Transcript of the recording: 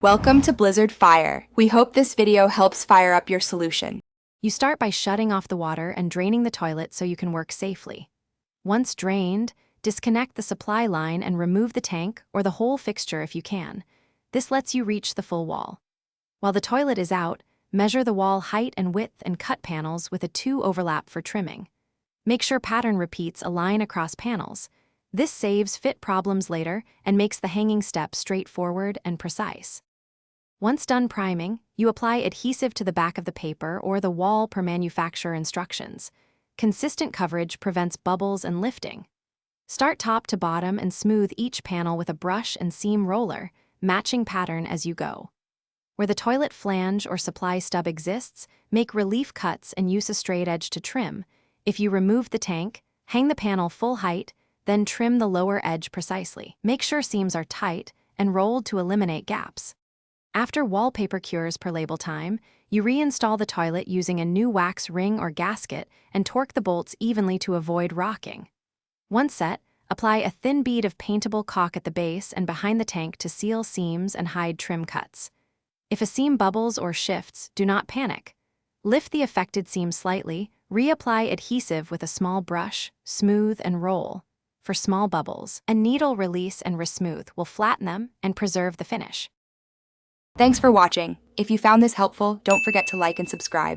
Welcome to Blizzard Fire. We hope this video helps fire up your solution. You start by shutting off the water and draining the toilet so you can work safely. Once drained, disconnect the supply line and remove the tank or the whole fixture if you can. This lets you reach the full wall. While the toilet is out, measure the wall height and width and cut panels with a 2 overlap for trimming. Make sure pattern repeats align across panels. This saves fit problems later and makes the hanging step straightforward and precise. Once done priming, you apply adhesive to the back of the paper or the wall per manufacturer instructions. Consistent coverage prevents bubbles and lifting. Start top to bottom and smooth each panel with a brush and seam roller, matching pattern as you go. Where the toilet flange or supply stub exists, make relief cuts and use a straight edge to trim. If you remove the tank, hang the panel full height, then trim the lower edge precisely. Make sure seams are tight and rolled to eliminate gaps. After wallpaper cures per label time, you reinstall the toilet using a new wax ring or gasket and torque the bolts evenly to avoid rocking. Once set, apply a thin bead of paintable caulk at the base and behind the tank to seal seams and hide trim cuts. If a seam bubbles or shifts, do not panic. Lift the affected seam slightly, reapply adhesive with a small brush, smooth and roll. For small bubbles, a needle release and resmooth will flatten them and preserve the finish. Thanks for watching. If you found this helpful, don't forget to like and subscribe.